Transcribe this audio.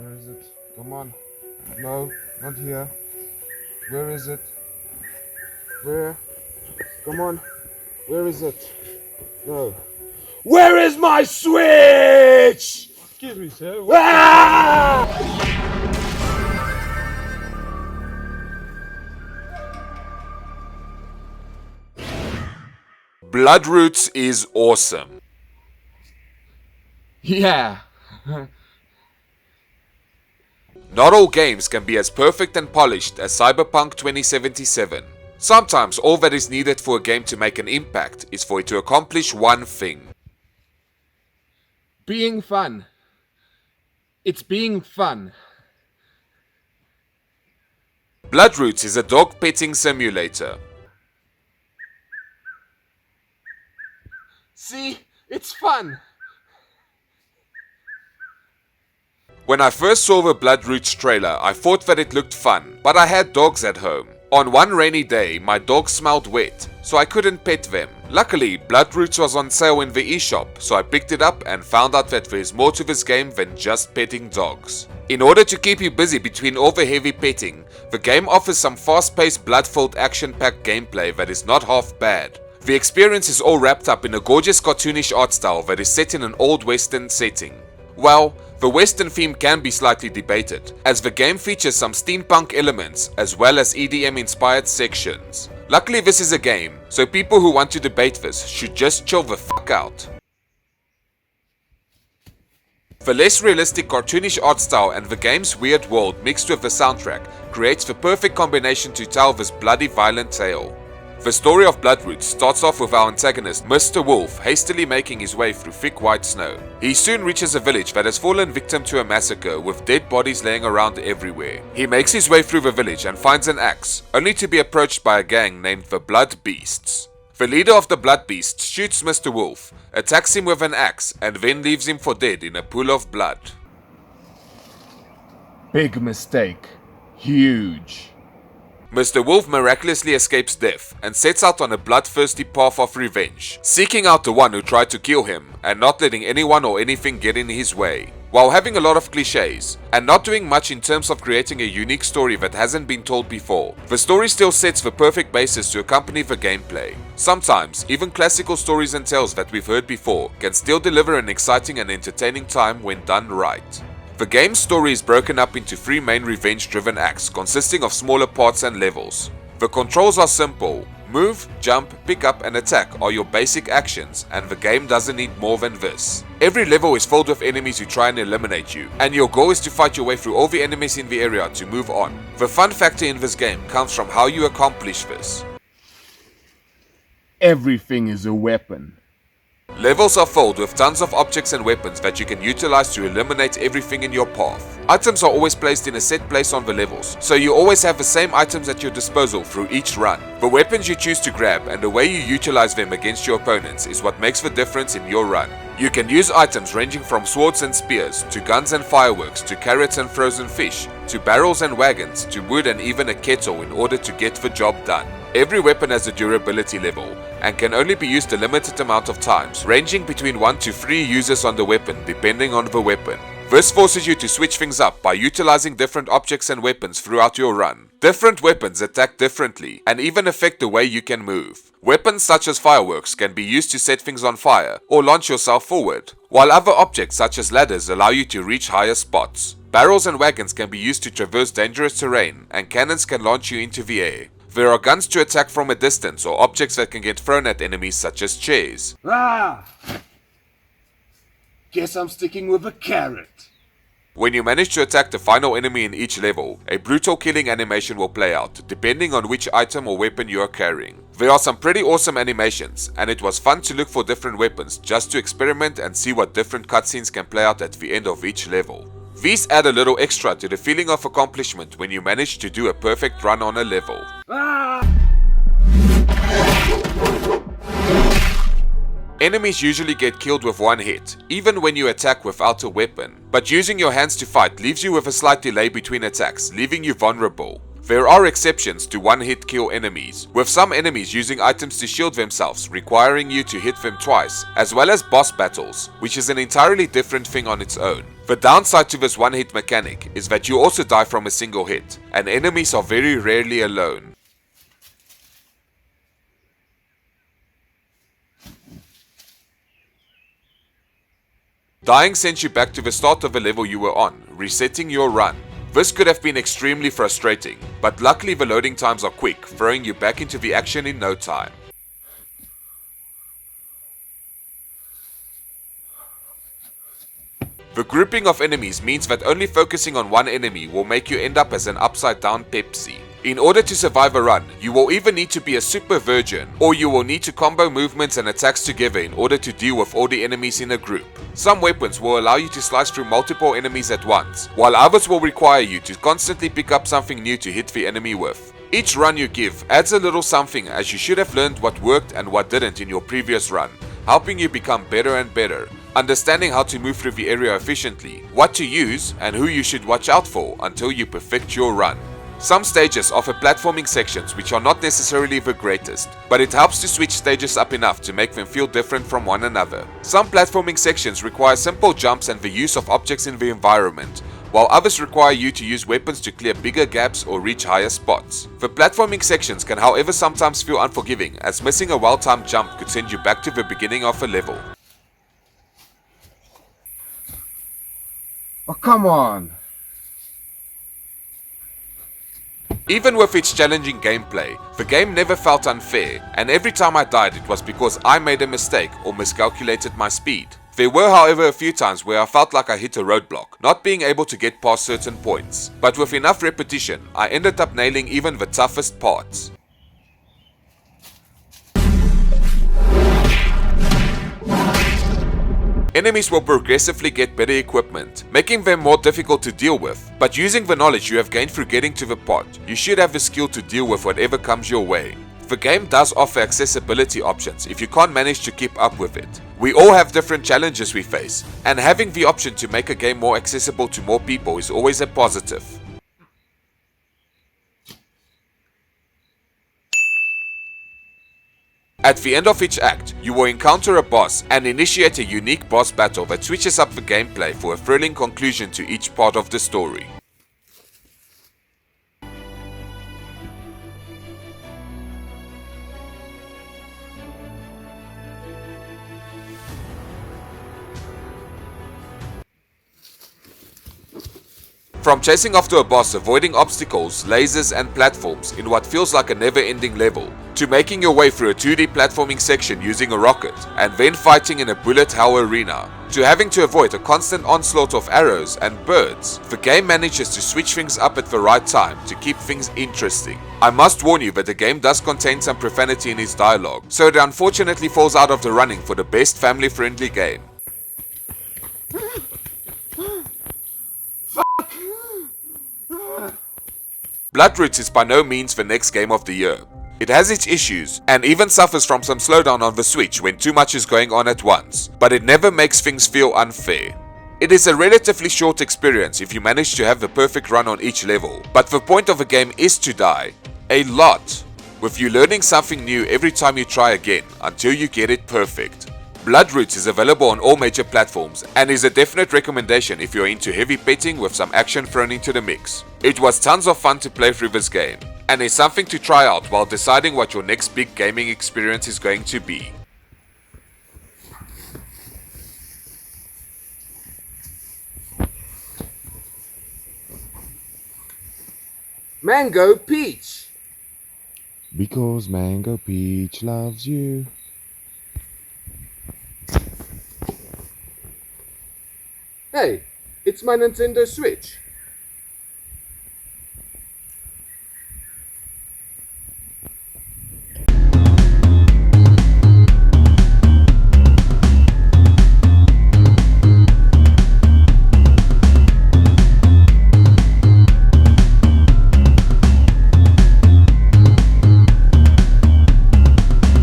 Where is it? Come on. No, not here. Where is it? Where? Come on. Where is it? No. Where is my switch? Excuse me, sir. Ah! Bloodroots is awesome. Yeah. Not all games can be as perfect and polished as Cyberpunk 2077. Sometimes all that is needed for a game to make an impact is for it to accomplish one thing. Being fun. It's being fun. Bloodroots is a dog petting simulator. See? It's fun. When I first saw the Bloodroots trailer, I thought that it looked fun, but I had dogs at home. On one rainy day, my dogs smelled wet, so I couldn't pet them. Luckily, Bloodroots was on sale in the eShop, so I picked it up and found out that there's more to this game than just petting dogs. In order to keep you busy between all the heavy petting, the game offers some fast-paced, blood-filled, action-packed gameplay that is not half bad. The experience is all wrapped up in a gorgeous cartoonish art style that is set in an old western setting. Well, the western theme can be slightly debated, as the game features some steampunk elements as well as EDM inspired sections. Luckily this is a game, so people who want to debate this should just chill the fuck out. The less realistic cartoonish art style and the game's weird world mixed with the soundtrack creates the perfect combination to tell this bloody violent tale. The story of Bloodroots starts off with our antagonist, Mr. Wolf, hastily making his way through thick white snow. He soon reaches a village that has fallen victim to a massacre with dead bodies laying around everywhere. He makes his way through the village and finds an axe, only to be approached by a gang named the Blood Beasts. The leader of the Blood Beasts shoots Mr. Wolf, attacks him with an axe, and then leaves him for dead in a pool of blood. Big mistake. Huge. Mr. Wolf miraculously escapes death and sets out on a bloodthirsty path of revenge, seeking out the one who tried to kill him and not letting anyone or anything get in his way. While having a lot of cliches and not doing much in terms of creating a unique story that hasn't been told before, the story still sets the perfect basis to accompany the gameplay. Sometimes, even classical stories and tales that we've heard before can still deliver an exciting and entertaining time when done right. The game's story is broken up into 3 main revenge-driven acts consisting of smaller parts and levels. The controls are simple. Move, jump, pick up and attack are your basic actions, and the game doesn't need more than this. Every level is filled with enemies who try and eliminate you, and your goal is to fight your way through all the enemies in the area to move on. The fun factor in this game comes from how you accomplish this. Everything is a weapon. Levels are filled with tons of objects and weapons that you can utilize to eliminate everything in your path. Items are always placed in a set place on the levels, so you always have the same items at your disposal through each run. The weapons you choose to grab and the way you utilize them against your opponents is what makes the difference in your run. You can use items ranging from swords and spears, to guns and fireworks, to carrots and frozen fish, to barrels and wagons, to wood and even a kettle in order to get the job done. Every weapon has a durability level and can only be used a limited amount of times, ranging between 1 to 3 uses on the weapon depending on the weapon. This forces you to switch things up by utilizing different objects and weapons throughout your run. Different weapons attack differently and even affect the way you can move. Weapons such as fireworks can be used to set things on fire or launch yourself forward, while other objects such as ladders allow you to reach higher spots. Barrels and wagons can be used to traverse dangerous terrain, and cannons can launch you into the air. There are guns to attack from a distance or objects that can get thrown at enemies such as chairs. Guess I'm sticking with a carrot. When you manage to attack the final enemy in each level, a brutal killing animation will play out, depending on which item or weapon you are carrying. There are some pretty awesome animations, and it was fun to look for different weapons just to experiment and see what different cutscenes can play out at the end of each level. These add a little extra to the feeling of accomplishment when you manage to do a perfect run on a level. Enemies usually get killed with one hit, even when you attack without a weapon, but using your hands to fight leaves you with a slight delay between attacks, leaving you vulnerable. There are exceptions to one-hit kill enemies, with some enemies using items to shield themselves, requiring you to hit them twice, as well as boss battles, which is an entirely different thing on its own. The downside to this one-hit mechanic is that you also die from a single hit, and enemies are very rarely alone. Dying sends you back to the start of the level you were on, resetting your run. This could have been extremely frustrating, but luckily the loading times are quick, throwing you back into the action in no time. The grouping of enemies means that only focusing on one enemy will make you end up as an upside down Pepsi. In order to survive a run, you will either need to be a super virgin, or you will need to combo movements and attacks together in order to deal with all the enemies in a group. Some weapons will allow you to slice through multiple enemies at once, while others will require you to constantly pick up something new to hit the enemy with. Each run you give adds a little something, as you should have learned what worked and what didn't in your previous run, helping you become better and better, understanding how to move through the area efficiently, what to use and who you should watch out for until you perfect your run. Some stages offer platforming sections which are not necessarily the greatest, but it helps to switch stages up enough to make them feel different from one another. Some platforming sections require simple jumps and the use of objects in the environment, while others require you to use weapons to clear bigger gaps or reach higher spots. The platforming sections can however sometimes feel unforgiving, as missing a well-timed jump could send you back to the beginning of a level. Oh, come on! Even with its challenging gameplay, the game never felt unfair, and every time I died it was because I made a mistake or miscalculated my speed. There were however a few times where I felt like I hit a roadblock, not being able to get past certain points, but with enough repetition, I ended up nailing even the toughest parts. Enemies will progressively get better equipment, making them more difficult to deal with, but using the knowledge you have gained through getting to the pot, you should have the skill to deal with whatever comes your way. The game does offer accessibility options if you can't manage to keep up with it. We all have different challenges we face, and having the option to make a game more accessible to more people is always a positive. At the end of each act, you will encounter a boss and initiate a unique boss battle that switches up the gameplay for a thrilling conclusion to each part of the story. From chasing after a boss, avoiding obstacles, lasers and platforms in what feels like a never-ending level, to making your way through a 2D platforming section using a rocket, and then fighting in a bullet hell arena, to having to avoid a constant onslaught of arrows and birds, the game manages to switch things up at the right time to keep things interesting. I must warn you that the game does contain some profanity in its dialogue, so it unfortunately falls out of the running for the best family-friendly game. Bloodroots is by no means the next game of the year. It has its issues, and even suffers from some slowdown on the Switch when too much is going on at once, but it never makes things feel unfair. It is a relatively short experience if you manage to have the perfect run on each level, but the point of a game is to die. A lot. With you learning something new every time you try again, until you get it perfect. Bloodroots is available on all major platforms and is a definite recommendation if you're into heavy petting with some action thrown into the mix. It was tons of fun to play through this game, and is something to try out while deciding what your next big gaming experience is going to be. Mango Peach! Because Mango Peach loves you. Hey, it's my Nintendo Switch.